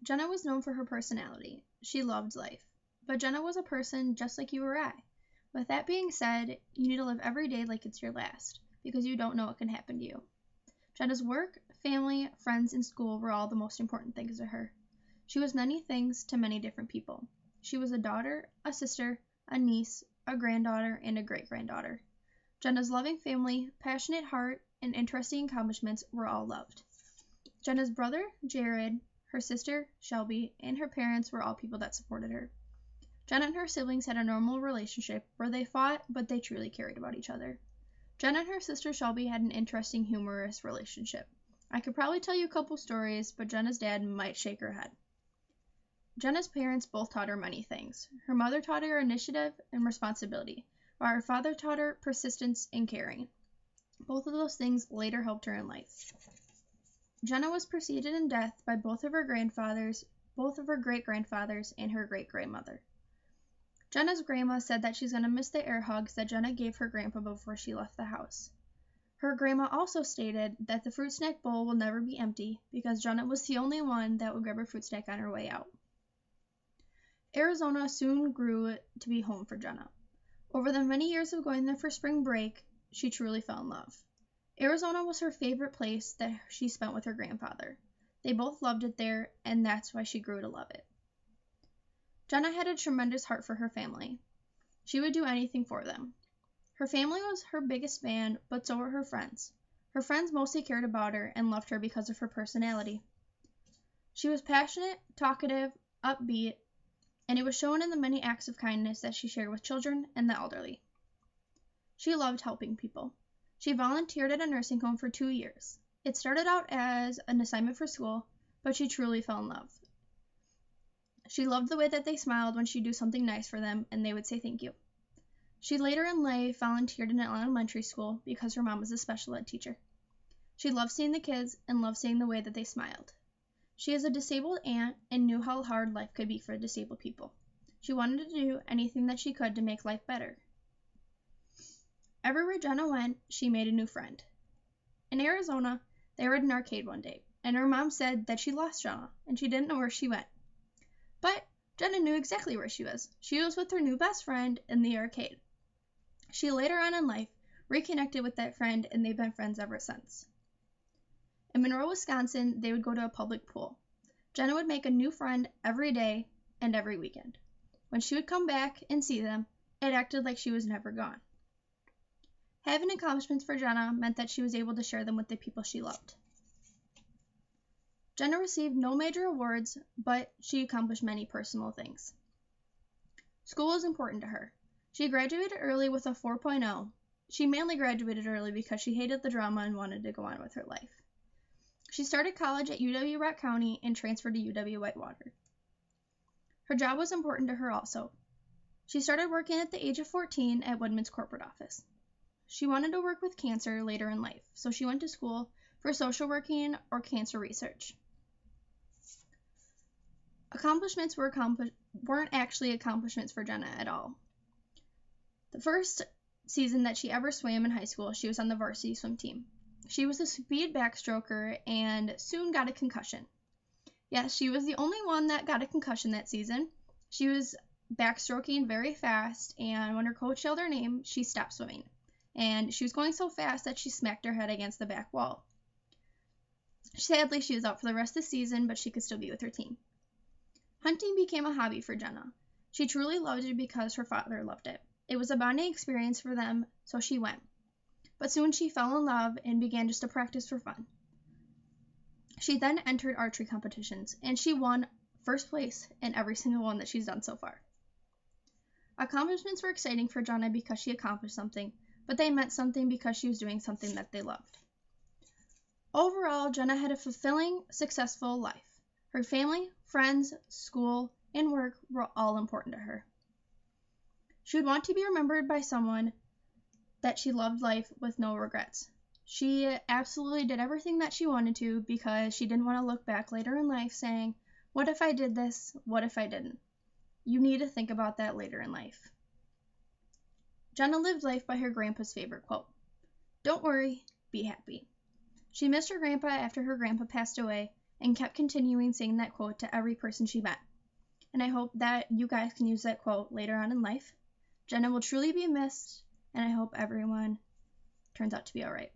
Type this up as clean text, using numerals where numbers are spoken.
Jenna was known for her personality. She loved life. But Jenna was a person just like you or I. With that being said, you need to live every day like it's your last, because you don't know what can happen to you. Jenna's work, family, friends, and school were all the most important things to her. She was many things to many different people. She was a daughter, a sister, a niece, a granddaughter, and a great-granddaughter. Jenna's loving family, passionate heart, and interesting accomplishments were all loved. Jenna's brother, Jared, her sister, Shelby, and her parents were all people that supported her. Jenna and her siblings had a normal relationship where they fought, but they truly cared about each other. Jenna and her sister Shelby had an interesting, humorous relationship. I could probably tell you a couple stories, but Jenna's dad might shake her head. Jenna's parents both taught her many things. Her mother taught her initiative and responsibility, while her father taught her persistence and caring. Both of those things later helped her in life. Jenna was preceded in death by both of her grandfathers, both of her great-grandfathers, and her great-grandmother. Jenna's grandma said that she's going to miss the air hugs that Jenna gave her grandpa before she left the house. Her grandma also stated that the fruit snack bowl will never be empty because Jenna was the only one that would grab a fruit snack on her way out. Arizona soon grew to be home for Jenna. Over the many years of going there for spring break, she truly fell in love. Arizona was her favorite place that she spent with her grandfather. They both loved it there, and that's why she grew to love it. Jenna had a tremendous heart for her family. She would do anything for them. Her family was her biggest fan, but so were her friends. Her friends mostly cared about her and loved her because of her personality. She was passionate, talkative, upbeat, and it was shown in the many acts of kindness that she shared with children and the elderly. She loved helping people. She volunteered at a nursing home for 2 years. It started out as an assignment for school, but she truly fell in love. She loved the way that they smiled when she'd do something nice for them, and they would say thank you. She later in life volunteered in an elementary school because her mom was a special ed teacher. She loved seeing the kids and loved seeing the way that they smiled. She is a disabled aunt and knew how hard life could be for disabled people. She wanted to do anything that she could to make life better. Everywhere Jenna went, she made a new friend. In Arizona, they were at an arcade one day, and her mom said that she lost Jenna, and she didn't know where she went. But Jenna knew exactly where she was. She was with her new best friend in the arcade. She later on in life reconnected with that friend, and they've been friends ever since. In Monroe, Wisconsin, they would go to a public pool. Jenna would make a new friend every day and every weekend. When she would come back and see them, it acted like she was never gone. Having accomplishments for Jenna meant that she was able to share them with the people she loved. Jenna received no major awards, but she accomplished many personal things. School was important to her. She graduated early with a 4.0. She mainly graduated early because she hated the drama and wanted to go on with her life. She started college at UW-Rock County and transferred to UW-Whitewater. Her job was important to her also. She started working at the age of 14 at Woodman's corporate office. She wanted to work with cancer later in life, so she went to school for social working or cancer research. Accomplishments weren't actually accomplishments for Jenna at all. The first season that she ever swam in high school, she was on the varsity swim team. She was a speed backstroker and soon got a concussion. Yes, she was the only one that got a concussion that season. She was backstroking very fast, and when her coach yelled her name, she stopped swimming. And she was going so fast that she smacked her head against the back wall. Sadly, she was out for the rest of the season, but she could still be with her team. Hunting became a hobby for Jenna. She truly loved it because her father loved it. It was a bonding experience for them, so she went. But soon she fell in love and began just to practice for fun. She then entered archery competitions, and she won first place in every single one that she's done so far. Accomplishments were exciting for Jenna because she accomplished something, but they meant something because she was doing something that they loved. Overall, Jenna had a fulfilling, successful life. Her family, friends, school, and work were all important to her. She would want to be remembered by someone that she loved life with no regrets. She absolutely did everything that she wanted to because she didn't want to look back later in life saying, what if I did this? What if I didn't? You need to think about that later in life. Jenna lived life by her grandpa's favorite quote, "Don't worry, be happy." She missed her grandpa after her grandpa passed away, and kept continuing saying that quote to every person she met. And I hope that you guys can use that quote later on in life. Jenna will truly be missed, and I hope everyone turns out to be alright.